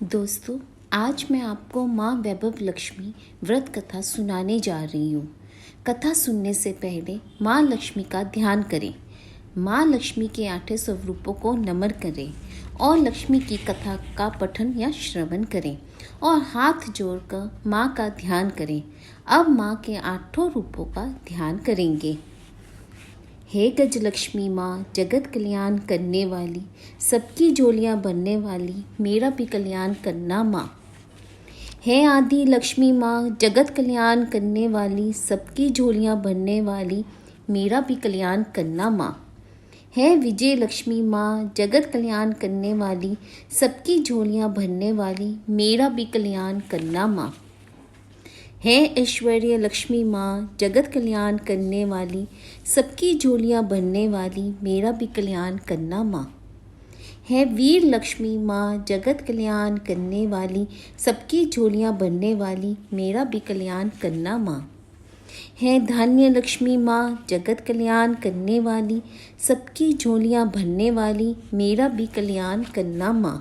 दोस्तों, आज मैं आपको माँ वैभव लक्ष्मी व्रत कथा सुनाने जा रही हूँ। कथा सुनने से पहले माँ लक्ष्मी का ध्यान करें। माँ लक्ष्मी के 8 स्वरूपों को नमन करें और लक्ष्मी की कथा का पठन या श्रवण करें और हाथ जोड़कर माँ का ध्यान करें। अब माँ के 8 रूपों का ध्यान करेंगे। हे गजलक्ष्मी माँ, जगत कल्याण करने वाली, सबकी झोलियाँ भरने वाली, मेरा भी कल्याण करना माँ। हे आदि लक्ष्मी माँ, जगत कल्याण करने वाली, सबकी झोलियाँ भरने वाली, मेरा भी कल्याण करना माँ। हे विजय लक्ष्मी माँ, जगत कल्याण करने वाली, सबकी झोलियाँ भरने वाली, मेरा भी कल्याण करना माँ। हे ऐश्वर्य लक्ष्मी माँ, जगत कल्याण करने वाली, सबकी झोलियाँ भरने वाली, मेरा भी कल्याण करना माँ। हे वीर लक्ष्मी माँ, जगत कल्याण करने वाली, सबकी झोलियाँ भरने वाली, मेरा भी कल्याण करना माँ। हे धान्य लक्ष्मी माँ, जगत कल्याण करने वाली, सबकी झोलियाँ भरने वाली, मेरा भी कल्याण करना माँ।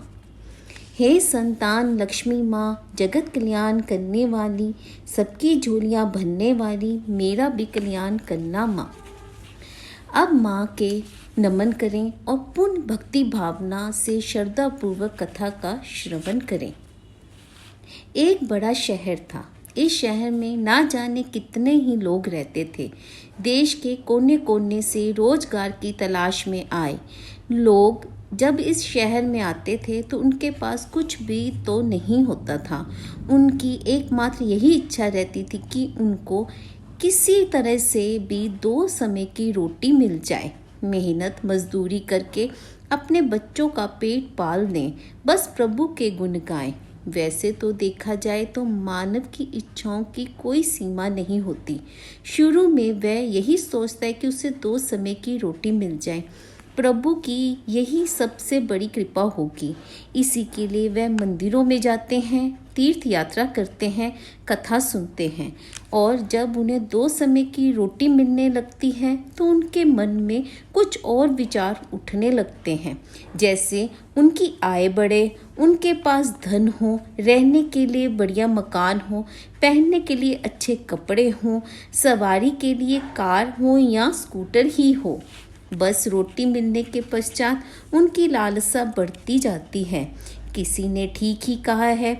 हे संतान लक्ष्मी माँ, जगत कल्याण करने वाली, सबकी झोलियाँ भरने वाली, मेरा भी कल्याण करना माँ। अब माँ के नमन करें और पूर्ण भक्ति भावना से श्रद्धापूर्वक कथा का श्रवण करें। एक बड़ा शहर था। इस शहर में ना जाने कितने ही लोग रहते थे। देश के कोने कोने से रोजगार की तलाश में आए लोग जब इस शहर में आते थे तो उनके पास कुछ भी तो नहीं होता था। उनकी एकमात्र यही इच्छा रहती थी कि उनको किसी तरह से भी 2 समय की रोटी मिल जाए। मेहनत मजदूरी करके अपने बच्चों का पेट पाल दें, बस प्रभु के गुण गाएं। वैसे तो देखा जाए तो मानव की इच्छाओं की कोई सीमा नहीं होती। शुरू में वह यही सोचता है कि उसे 2 समय की रोटी मिल जाए। प्रभु की यही सबसे बड़ी कृपा होगी। इसी के लिए वह मंदिरों में जाते हैं, तीर्थ यात्रा करते हैं, कथा सुनते हैं और जब उन्हें 2 समय की रोटी मिलने लगती है तो उनके मन में कुछ और विचार उठने लगते हैं। जैसे उनकी आय बढ़े, उनके पास धन हो, रहने के लिए बढ़िया मकान हो, पहनने के लिए अच्छे कपड़े हों, सवारी के लिए कार हो या स्कूटर ही हो। बस रोटी मिलने के पश्चात उनकी लालसा बढ़ती जाती है। किसी ने ठीक ही कहा है,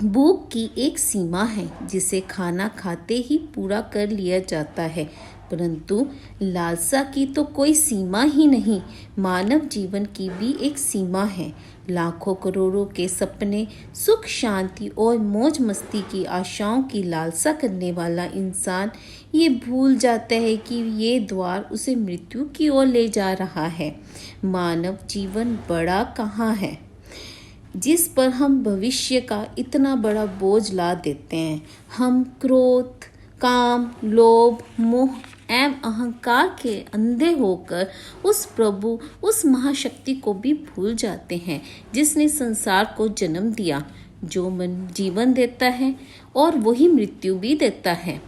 भूख की एक सीमा है जिसे खाना खाते ही पूरा कर लिया जाता है, परंतु लालसा की तो कोई सीमा ही नहीं। मानव जीवन की भी एक सीमा है। लाखों करोड़ों के सपने, सुख शांति और मौज मस्ती की आशाओं की लालसा करने वाला इंसान ये भूल जाता है कि ये द्वार उसे मृत्यु की ओर ले जा रहा है। मानव जीवन बड़ा कहाँ है जिस पर हम भविष्य का इतना बड़ा बोझ ला देते हैं। हम क्रोध, काम, लोभ, मोह एवं अहंकार के अंधे होकर उस प्रभु, उस महाशक्ति को भी भूल जाते हैं जिसने संसार को जन्म दिया, जो मन जीवन देता है और वही मृत्यु भी देता है।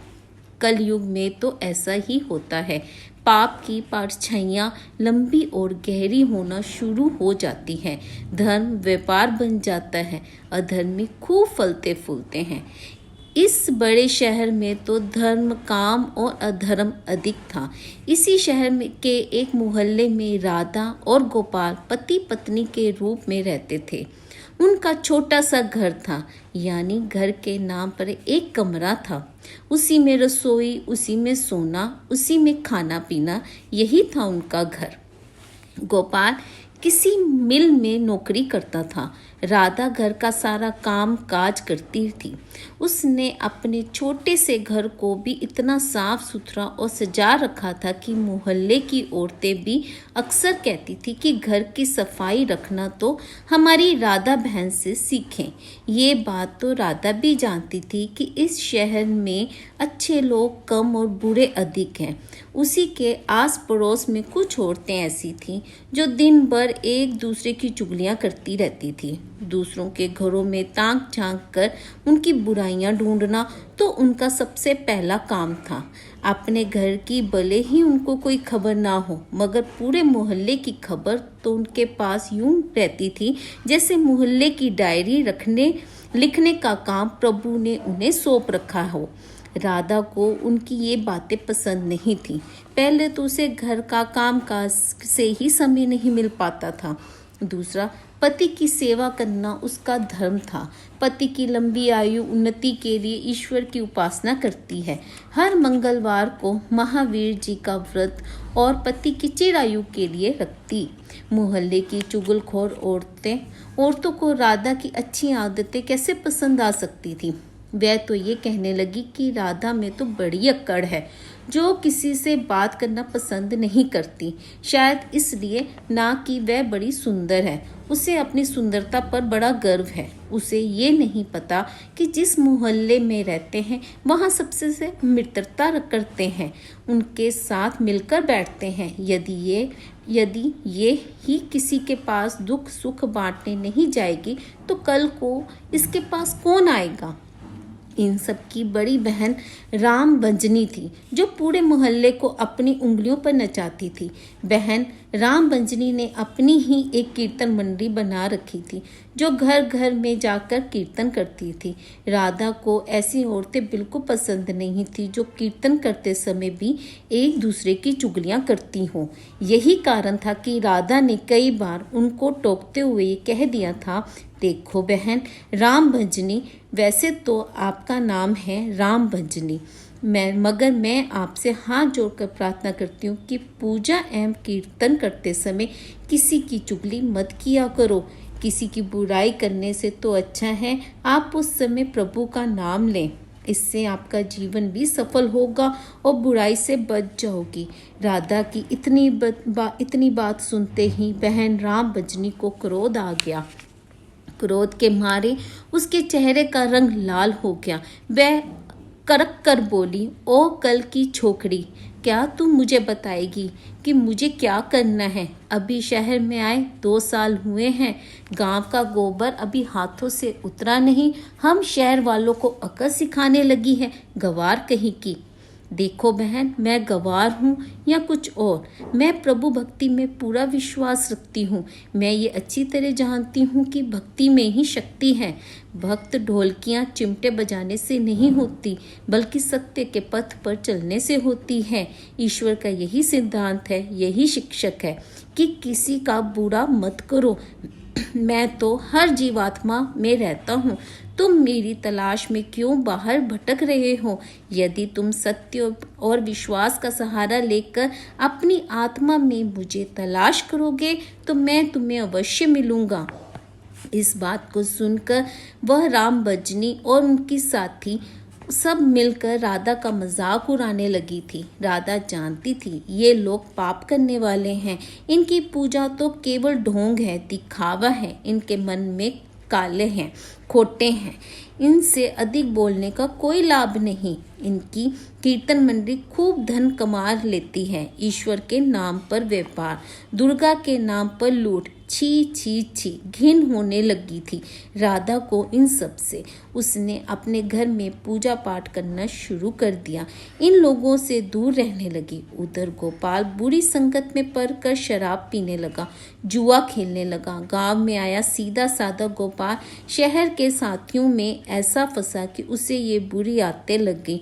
कलयुग में तो ऐसा ही होता है। पाप की परछाइयाँ लंबी और गहरी होना शुरू हो जाती हैं। धर्म व्यापार बन जाता है, अधर्मी खूब फलते फूलते हैं। इस बड़े शहर में तो धर्म, काम और अधर्म अधिक था। इसी शहर में के एक मोहल्ले में राधा और गोपाल पति पत्नी के रूप में रहते थे। उनका छोटा सा घर था, यानी घर के नाम पर एक कमरा था। उसी में रसोई, उसी में सोना, उसी में खाना पीना, यही था उनका घर। गोपाल किसी मिल में नौकरी करता था। राधा घर का सारा काम काज करती थी। उसने अपने छोटे से घर को भी इतना साफ सुथरा और सजा रखा था कि मोहल्ले की औरतें भी अक्सर कहती थी कि घर की सफाई रखना तो हमारी राधा बहन से सीखें। ये बात तो राधा भी जानती थी कि इस शहर में अच्छे लोग कम और बुरे अधिक हैं। उसी के आस पड़ोस में कुछ औरतें ऐसी थीं जो दिन भर एक दूसरे की चुगलियां करती रहती थी। दूसरों के घरों में ताक झांक कर उनकी बुराइयां ढूंढना तो उनका सबसे पहला काम था। अपने घर की भले ही उनको कोई खबर ना हो, मगर पूरे मोहल्ले की खबर तो उनके पास यूं रहती थी जैसे मोहल्ले की डायरी लिखने का काम प्रभु ने उन्हें सौंप रखा हो। राधा को उनकी ये बातें पसंद नहीं थी। पहले तो उसे घर का कामकाज से ही समय नहीं मिल पाता था। दूसरा, पति की सेवा करना उसका धर्म था। पति की लंबी आयु उन्नति के लिए ईश्वर की उपासना करती है। हर मंगलवार को महावीर जी का व्रत और पति की चिरायु के लिए रखती। मोहल्ले की चुगलखोर औरतों को राधा की अच्छी आदतें कैसे पसंद आ सकती थी। वह तो ये कहने लगी कि राधा में तो बड़ी अक्कड़ है, जो किसी से बात करना पसंद नहीं करती। शायद इसलिए ना कि वह बड़ी सुंदर है, उसे अपनी सुंदरता पर बड़ा गर्व है। उसे ये नहीं पता कि जिस मोहल्ले में रहते हैं वहाँ सबसे से मित्रता करते हैं, उनके साथ मिलकर बैठते हैं। यदि ये ही किसी के पास दुख सुख बांटने नहीं जाएगी तो कल को इसके पास कौन आएगा। इन सब की बड़ी बहन राम बंजनी थी, जो पूरे मोहल्ले को अपनी उंगलियों पर नचाती थी। बहन राम बंजनी ने अपनी ही एक कीर्तन मंडली बना रखी थी, जो घर घर में जाकर कीर्तन करती थी। राधा को ऐसी औरतें बिल्कुल पसंद नहीं थी जो कीर्तन करते समय भी एक दूसरे की चुगलियां करती हों। यही कारण था कि राधा ने कई बार उनको टोकते हुए ये कह दिया था, देखो बहन राम भजनी, वैसे तो आपका नाम है राम भजनी, मगर मैं आपसे हाथ जोड़कर प्रार्थना करती हूँ कि पूजा एवं कीर्तन करते समय किसी की चुगली मत किया करो। किसी की बुराई करने से तो अच्छा है आप उस समय प्रभु का नाम लें। इससे आपका जीवन भी सफल होगा और बुराई से बच जाओगी। राधा की इतनी बात सुनते ही बहन राम भजनी को क्रोध आ गया। क्रोध के मारे उसके चेहरे का रंग लाल हो गया। वह कड़क कर बोली, ओ कल की छोकरी, क्या तू मुझे बताएगी कि मुझे क्या करना है। अभी शहर में आए 2 साल हुए हैं, गांव का गोबर अभी हाथों से उतरा नहीं, हम शहर वालों को अकल सिखाने लगी है, गवार कहीं की। देखो बहन, मैं गवार हूँ या कुछ और, मैं प्रभु भक्ति में पूरा विश्वास रखती हूँ। मैं ये अच्छी तरह जानती हूँ कि भक्ति में ही शक्ति है। भक्त ढोलकियाँ चिमटे बजाने से नहीं होती, बल्कि सत्य के पथ पर चलने से होती है। ईश्वर का यही सिद्धांत है, यही शिक्षक है कि किसी का बुरा मत करो। मैं तो हर जीवात्मा में रहता हूँ, तुम मेरी तलाश में क्यों बाहर भटक रहे हो। यदि तुम सत्य और विश्वास का सहारा लेकर अपनी आत्मा में मुझे तलाश करोगे तो मैं तुम्हें अवश्य मिलूंगा। इस बात को सुनकर वह राम भजनी और उनकी साथी सब मिलकर राधा का मजाक उड़ाने लगी थी। राधा जानती थी ये लोग पाप करने वाले हैं, इनकी पूजा तो केवल ढोंग है, दिखावा है, इनके मन में काले हैं, खोटे हैं, इनसे अधिक बोलने का कोई लाभ नहीं। इनकी कीर्तन मंडली खूब धन कमा लेती है, ईश्वर के नाम पर व्यापार, दुर्गा के नाम पर लूट। छी छी छी, घिन होने लगी थी राधा को इन सब से। उसने अपने घर में पूजा पाठ करना शुरू कर दिया, इन लोगों से दूर रहने लगी। उधर गोपाल बुरी संगत में पड़कर शराब पीने लगा, जुआ खेलने लगा। गांव में आया सीधा साधा गोपाल शहर के साथियों में ऐसा फंसा कि उसे ये बुरी आदतें लग गई।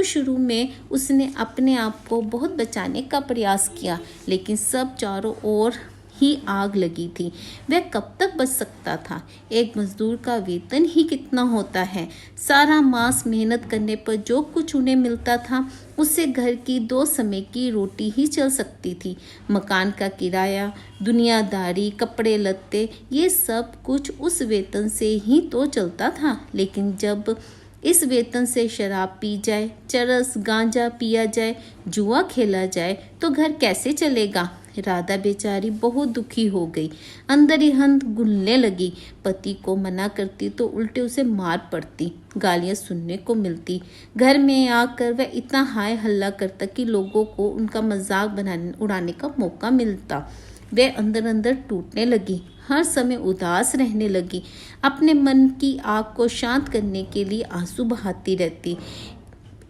शुरू में उसने अपने आप को बहुत बचाने का प्रयास किया, लेकिन सब चारों ओर ही आग लगी थी। वह कब तक बच सकता था। एक मजदूर का वेतन ही कितना होता है। सारा मास मेहनत करने पर जो कुछ उन्हें मिलता था उससे घर की 2 समय की रोटी ही चल सकती थी। मकान का किराया, दुनियादारी, कपड़े लत्ते, ये सब कुछ उस वेतन से ही तो चलता था। लेकिन जब इस वेतन से शराब पी जाए, चरस गांजा पिया जाए, जुआ खेला जाए तो घर कैसे चलेगा। राधा बेचारी बहुत दुखी हो गई, अंदर ही हंद घुलने लगी। पति को मना करती तो उल्टे उसे मार पड़ती, गालियां सुनने को मिलती। घर में आकर वह इतना हाय हल्ला करता कि लोगों को उनका मजाक उड़ाने का मौका मिलता। वह अंदर अंदर टूटने लगी, हर समय उदास रहने लगी, अपने मन की आग को शांत करने के लिए आंसू बहाती रहती।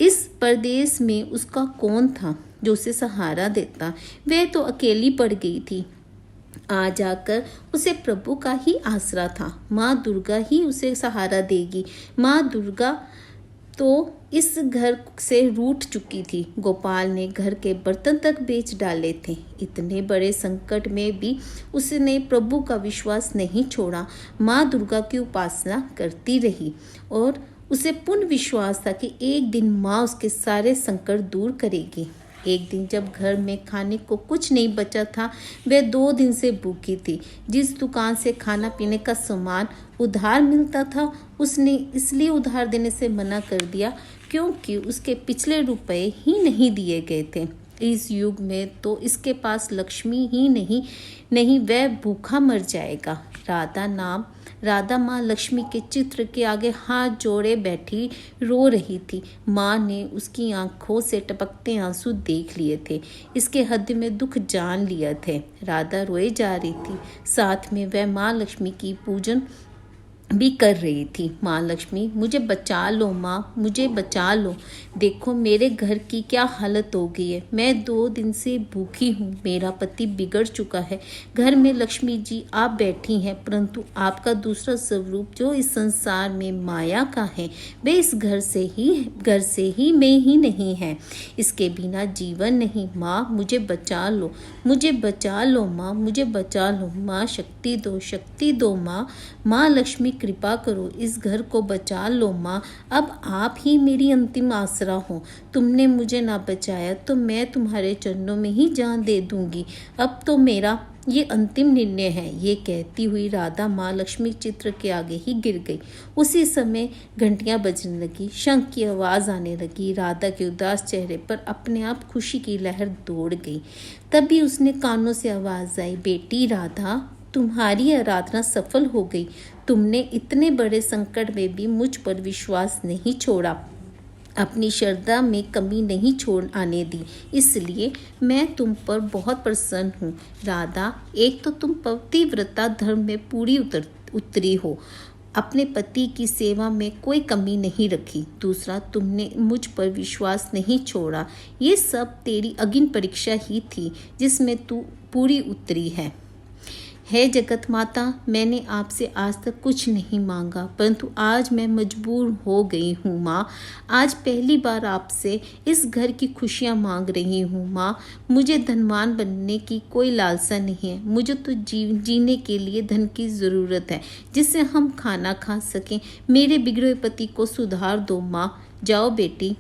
इस परदेश में उसका कौन था जो उसे सहारा देता? वह तो अकेली पड़ गई थी। आ जाकर उसे प्रभु का ही आसरा था। माँ दुर्गा ही उसे सहारा देगी। माँ दुर्गा तो इस घर से रूठ चुकी थी। गोपाल ने घर के बर्तन तक बेच डाले थे। इतने बड़े संकट में भी उसने प्रभु का विश्वास नहीं छोड़ा। माँ दुर्गा की उपासना करती रही और उसे पूर्ण विश्वास था कि एक दिन माँ उसके सारे संकट दूर करेगी। एक दिन जब घर में खाने को कुछ नहीं बचा था, वह 2 दिन से भूखी थी। जिस दुकान से खाना पीने का सामान उधार मिलता था, उसने इसलिए उधार देने से मना कर दिया क्योंकि उसके पिछले रुपए ही नहीं दिए गए थे। इस युग में तो इसके पास लक्ष्मी ही नहीं वह भूखा मर जाएगा। राधा माँ लक्ष्मी के चित्र के आगे हाथ जोड़े बैठी रो रही थी। माँ ने उसकी आंखों से टपकते आंसू देख लिए थे। इसके हृदय में दुख जान लिया थे। राधा रोए जा रही थी, साथ में वह माँ लक्ष्मी की पूजन भी कर रही थी। माँ लक्ष्मी, मुझे बचा लो माँ, मुझे बचा लो। देखो मेरे घर की क्या हालत हो गई है। मैं 2 दिन से भूखी हूँ। मेरा पति बिगड़ चुका है। घर में लक्ष्मी जी आप बैठी हैं, परंतु आपका दूसरा स्वरूप जो इस संसार में माया का है, वे इस घर से ही में ही नहीं है। इसके बिना जीवन नहीं। माँ मुझे बचा लो, मुझे बचा लो माँ, मुझे बचा लो। माँ शक्ति दो माँ। माँ लक्ष्मी कृपा करो, इस घर को बचा लो माँ। अब आप ही मेरी अंतिम आसरा हो। तुमने मुझे ना बचाया तो मैं तुम्हारे चरणों में ही जान दे दूंगी। अब तो मेरा ये अंतिम निर्णय है। ये कहती हुई राधा माँ लक्ष्मी चित्र के आगे ही गिर गई। उसी समय घंटियां बजने लगी, शंख की आवाज आने लगी। राधा के उदास चेहरे पर अपने आप खुशी की लहर दौड़ गई। तभी उसने कानों से आवाज आई, बेटी राधा, तुम्हारी आराधना सफल हो गई। तुमने इतने बड़े संकट में भी मुझ पर विश्वास नहीं छोड़ा, अपनी श्रद्धा में कमी नहीं छोड़ आने दी, इसलिए मैं तुम पर बहुत प्रसन्न हूँ। राधा, एक तो तुम पतिव्रता धर्म में पूरी उतरी हो, अपने पति की सेवा में कोई कमी नहीं रखी। दूसरा, तुमने मुझ पर विश्वास नहीं छोड़ा। ये सब तेरी अग्नि परीक्षा ही थी जिसमें तू पूरी उतरी है। हे जगत माता, मैंने आपसे आज तक कुछ नहीं मांगा, परंतु आज मैं मजबूर हो गई हूँ माँ। आज पहली बार आपसे इस घर की खुशियाँ मांग रही हूँ माँ। मुझे धनवान बनने की कोई लालसा नहीं है। मुझे तो जीने के लिए धन की ज़रूरत है, जिससे हम खाना खा सकें। मेरे बिगड़े पति को सुधार दो माँ। जाओ बेटी,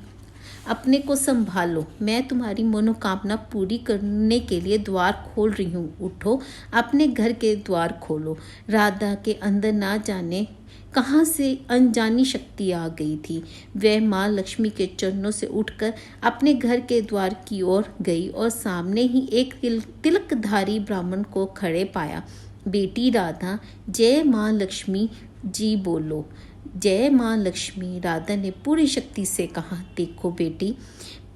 अपने को संभालो। मैं तुम्हारी मनोकामना पूरी करने के लिए द्वार खोल रही हूँ। उठो, अपने घर के द्वार खोलो। राधा के अंदर ना जाने कहाँ से अनजानी शक्ति आ गई थी। वह माँ लक्ष्मी के चरणों से उठकर अपने घर के द्वार की ओर गई और सामने ही एक तिलकधारी ब्राह्मण को खड़े पाया। बेटी राधा, जय माँ लक्ष्मी जी बोलो। जय माँ लक्ष्मी, राधा ने पूरी शक्ति से कहा। देखो बेटी,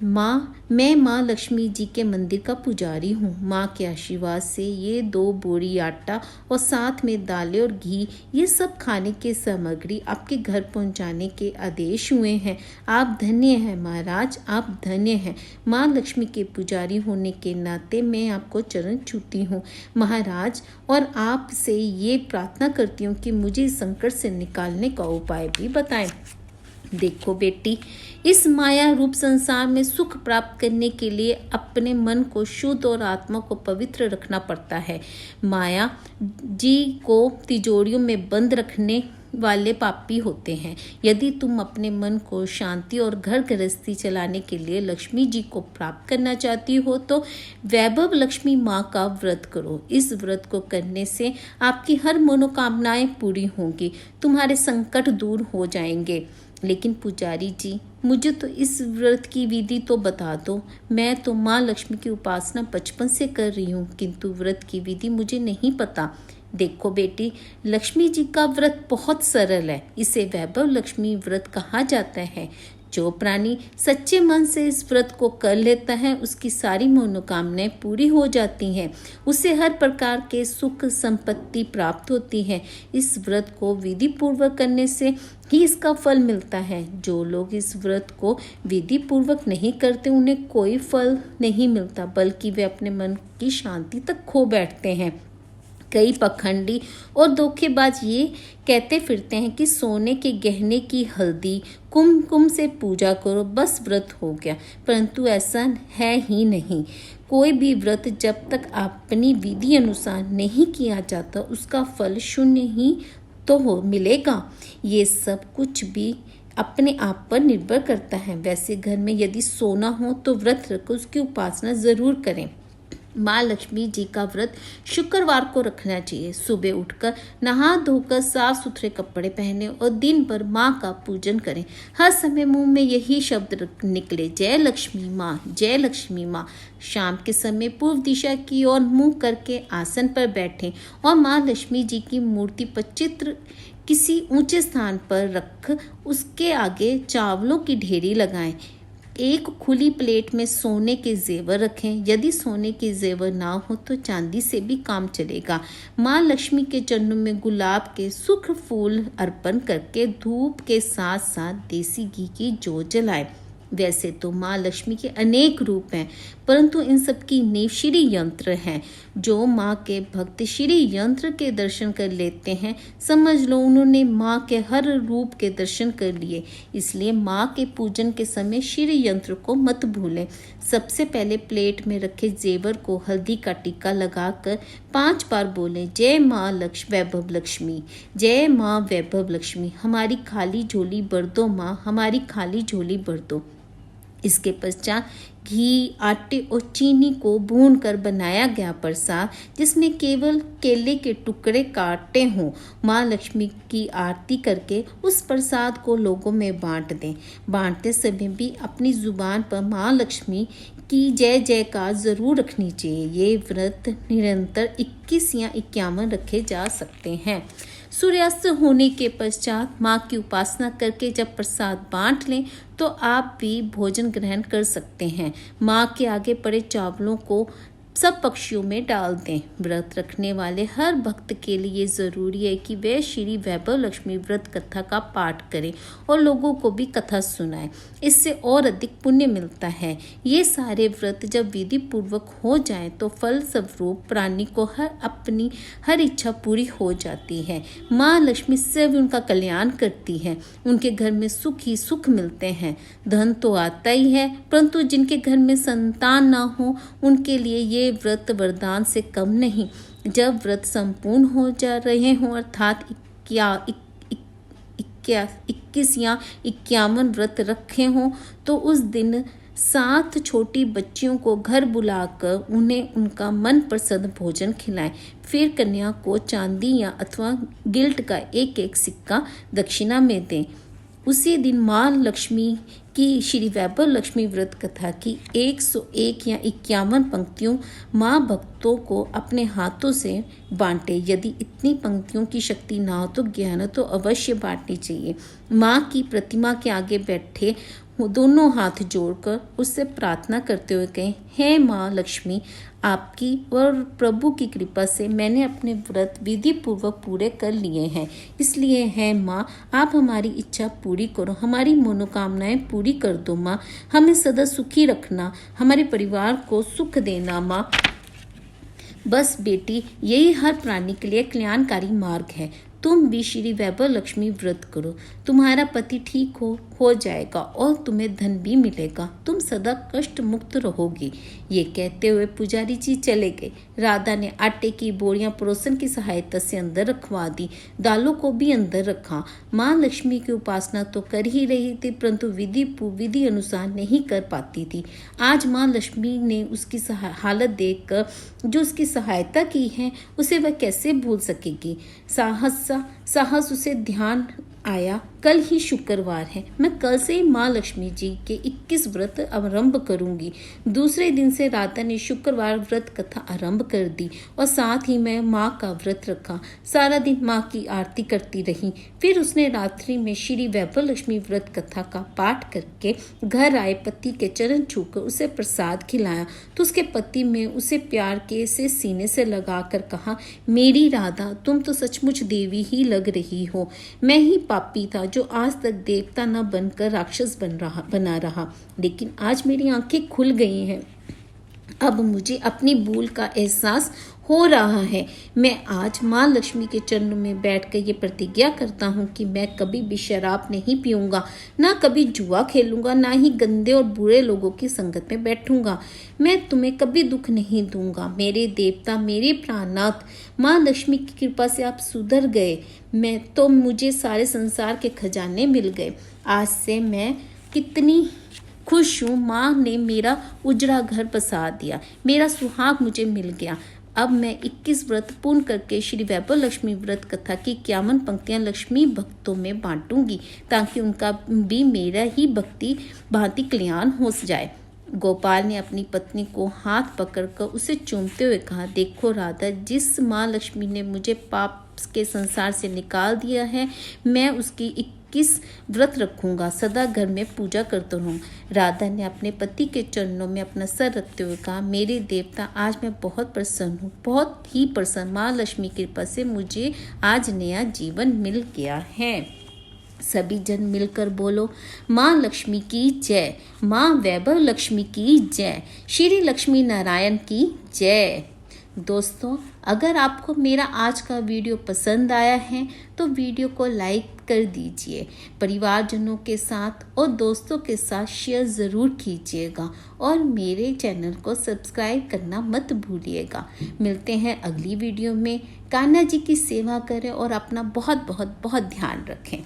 मैं माँ लक्ष्मी जी के मंदिर का पुजारी हूँ। माँ के आशीर्वाद से ये 2 बोरी आटा और साथ में दालें और घी, ये सब खाने की सामग्री आपके घर पहुँचाने के आदेश हुए हैं। आप धन्य हैं महाराज, आप धन्य हैं। माँ लक्ष्मी के पुजारी होने के नाते मैं आपको चरण छूती हूँ महाराज, और आपसे ये प्रार्थना करती हूँ कि मुझे इस संकट से निकालने का उपाय भी बताएं। देखो बेटी, इस माया रूप संसार में सुख प्राप्त करने के लिए अपने मन को शुद्ध और आत्मा को पवित्र रखना पड़ता है। माया जी को तिजोरियों में बंद रखने वाले पापी होते हैं। यदि तुम अपने मन को शांति और घर गृहस्थी चलाने के लिए लक्ष्मी जी को प्राप्त करना चाहती हो तो वैभव लक्ष्मी माँ का व्रत करो। इस व्रत को करने से आपकी हर मनोकामनाएं पूरी होंगी, तुम्हारे संकट दूर हो जाएंगे। लेकिन पुजारी जी, मुझे तो इस व्रत की विधि तो बता दो। मैं तो माँ लक्ष्मी की उपासना बचपन से कर रही हूँ, किंतु व्रत की विधि मुझे नहीं पता। देखो बेटी, लक्ष्मी जी का व्रत बहुत सरल है। इसे वैभव लक्ष्मी व्रत कहा जाता है। जो प्राणी सच्चे मन से इस व्रत को कर लेता है उसकी सारी मनोकामनाएं पूरी हो जाती हैं। उसे हर प्रकार के सुख संपत्ति प्राप्त होती है। इस व्रत को विधि पूर्वक करने से ही इसका फल मिलता है। जो लोग इस व्रत को विधि पूर्वक नहीं करते उन्हें कोई फल नहीं मिलता, बल्कि वे अपने मन की शांति तक खो बैठते हैं। कई पखंडी और धोखेबाज ये कहते फिरते हैं कि सोने के गहने की हल्दी कुमकुम से पूजा करो बस व्रत हो गया, परंतु ऐसा है ही नहीं। कोई भी व्रत जब तक अपनी विधि अनुसार नहीं किया जाता उसका फल शून्य ही तो हो मिलेगा। ये सब कुछ भी अपने आप पर निर्भर करता है। वैसे घर में यदि सोना हो तो व्रत रखकर उसकी उपासना जरूर करें। माँ लक्ष्मी जी का व्रत शुक्रवार को रखना चाहिए। सुबह उठकर नहा धोकर साफ सुथरे कपड़े पहने और दिन भर माँ का पूजन करें। हर समय मुंह में यही शब्द निकले, जय लक्ष्मी माँ, जय लक्ष्मी माँ। शाम के समय पूर्व दिशा की ओर मुंह करके आसन पर बैठें और माँ लक्ष्मी जी की मूर्ति पर चित्र किसी ऊंचे स्थान पर रख उसके आगे चावलों की ढेरी लगाएं। एक खुली प्लेट में सोने के जेवर रखें। यदि सोने के जेवर ना हो तो चांदी से भी काम चलेगा। माँ लक्ष्मी के चरणों में गुलाब के सूखे फूल अर्पण करके धूप के साथ साथ देसी घी की जोत जलाएं। वैसे तो माँ लक्ष्मी के अनेक रूप हैं, परंतु इन सब की नींव श्री यंत्र है। जो माँ के भक्त श्री यंत्र के दर्शन कर लेते हैं समझ लो उन्होंने माँ के हर रूप के दर्शन कर लिए। इसलिए माँ के पूजन के समय श्री यंत्र को मत भूलें। सबसे पहले प्लेट में रखे जेवर को हल्दी का टीका लगाकर 5 बार बोलें, जय माँ वैभव लक्ष्मी, जय माँ वैभव लक्ष्मी, हमारी खाली झोली भर दो माँ, हमारी खाली झोली भर दो। इसके पश्चात घी, आटे और चीनी को भूनकर बनाया गया प्रसाद जिसमें केवल केले के टुकड़े काटे हों, माँ लक्ष्मी की आरती करके उस प्रसाद को लोगों में बांट दें। बांटते समय भी अपनी जुबान पर माँ लक्ष्मी की जय जयकार जरूर रखनी चाहिए। ये व्रत निरंतर 21 या 51 रखे जा सकते हैं। सूर्यास्त होने के पश्चात माँ की उपासना करके जब प्रसाद बांट लें तो आप भी भोजन ग्रहण कर सकते हैं। माँ के आगे पड़े चावलों को सब पक्षियों में डाल दें। व्रत रखने वाले हर भक्त के लिए जरूरी है कि वे श्री वैभव लक्ष्मी व्रत कथा का पाठ करें और लोगों को भी कथा सुनाएं। इससे और अधिक पुण्य मिलता है। ये सारे व्रत जब विधि पूर्वक हो जाएं तो फल स्वरूप प्राणी को अपनी हर इच्छा पूरी हो जाती है। माँ लक्ष्मी से भी उनका कल्याण करती है। उनके घर में सुख ही सुख मिलते हैं। धन तो आता ही है, परंतु जिनके घर में संतान ना हो उनके लिए ये व्रत वरदान से कम नहीं। जब व्रत संपूर्ण हो जा रहे हों अर्थात 21 या 51 व्रत रखे हों तो उस दिन 7 छोटी बच्चियों को घर बुलाकर उन्हें उनका मनपसंद भोजन खिलाएं। फिर कन्या को चांदी या अथवा गिल्ट का एक सिक्का दक्षिणा में दें। उसी दिन माँ लक्ष्मी की श्री वैभव लक्ष्मी व्रत कथा की 101 या 51 पंक्तियों माँ भक्तों को अपने हाथों से बांटे। यदि इतनी पंक्तियों की शक्ति ना हो तो ज्ञान तो अवश्य बांटनी चाहिए। माँ की प्रतिमा के आगे बैठे दोनों हाथ जोड़कर उससे प्रार्थना करते हुए कहें, हे माँ लक्ष्मी, आपकी और प्रभु की कृपा से मैंने अपने व्रत विधि पूर्वक पूरे कर लिए हैं। इसलिए है माँ, आप हमारी इच्छा पूरी करो, हमारी मनोकामनाएं पूरी कर दो माँ। हमें सदा सुखी रखना, हमारे परिवार को सुख देना माँ। बस बेटी, यही हर प्राणी के लिए कल्याणकारी मार्ग है। तुम भी श्री वैभव लक्ष्मी व्रत करो, तुम्हारा पति ठीक हो जाएगा और तुम्हें धन भी मिलेगा, तुम सदा कष्ट मुक्त रहोगी। ये कहते हुए पुजारी जी चले गए। राधा ने आटे की बोरियां पड़ोसन की सहायता से अंदर रखवा दी, दालों को भी अंदर रखा। माँ लक्ष्मी की उपासना तो कर ही रही थी, परंतु विधि अनुसार नहीं कर पाती थी। आज माँ लक्ष्मी ने उसकी हालत देखकर जो उसकी सहायता की है उसे वह कैसे भूल सकेगी। साहस उसे ध्यान आया, कल ही शुक्रवार है। मैं कल से ही माँ लक्ष्मी जी के 21 व्रत आरंभ करूंगी। दूसरे दिन से राधा ने शुक्रवार व्रत कथा आरंभ कर दी और साथ ही मैं माँ का व्रत रखा। सारा दिन माँ की आरती करती रही। फिर उसने रात्रि में श्री वैभव लक्ष्मी व्रत कथा का पाठ करके घर आए पति के चरण छूकर उसे प्रसाद खिलाया तो उसके पति में उसे प्यार के से सीने से लगाकर कहा, मेरी राधा, तुम तो सचमुच देवी ही लग रही हो। मैं ही पापी था जो आज तक देवता न बनकर राक्षस बना रहा, लेकिन आज मेरी आंखें खुल गई हैं। अब मुझे अपनी भूल का एहसास हो रहा है। मैं आज माँ लक्ष्मी के चरणों में बैठकर ये प्रतिज्ञा करता हूँ कि मैं कभी भी शराब नहीं पीऊँगा, ना कभी जुआ खेलूँगा, ना ही गंदे और बुरे लोगों की संगत में बैठूँगा। मैं तुम्हें कभी दुख नहीं दूंगा। मेरे देवता, मेरे प्राणनाथ, माँ लक्ष्मी की कृपा से आप सुधर गए। मैं तो मुझे सारे संसार के खजाने मिल गए। आज से मैं कितनी खुश हूँ। माँ ने मेरा उजड़ा घर बसा दिया, मेरा सुहाग मुझे मिल गया। अब मैं 21 व्रत पूर्ण करके श्री वैभव लक्ष्मी व्रत कथा की 51 पंक्तियां लक्ष्मी भक्तों में बांटूंगी ताकि उनका भी मेरा ही भक्ति भांति कल्याण हो जाए। गोपाल ने अपनी पत्नी को हाथ पकड़कर उसे चूमते हुए कहा, देखो राधा, जिस माँ लक्ष्मी ने मुझे पाप के संसार से निकाल दिया है, मैं उसकी 21 व्रत रखूंगा, सदा घर में पूजा करता रहूँ। राधा ने अपने पति के चरणों में अपना सर रखते हुए कहा, मेरे देवता, आज मैं बहुत प्रसन्न हूँ, बहुत ही प्रसन्न। माँ लक्ष्मी की कृपा से मुझे आज नया जीवन मिल गया है। सभी जन मिलकर बोलो, माँ लक्ष्मी की जय, माँ वैभव लक्ष्मी की जय, श्री लक्ष्मी नारायण की जय। दोस्तों, अगर आपको मेरा आज का वीडियो पसंद आया है तो वीडियो को लाइक कर दीजिए, परिवारजनों के साथ और दोस्तों के साथ शेयर ज़रूर कीजिएगा और मेरे चैनल को सब्सक्राइब करना मत भूलिएगा। मिलते हैं अगली वीडियो में। कान्हा जी की सेवा करें और अपना बहुत बहुत बहुत ध्यान रखें।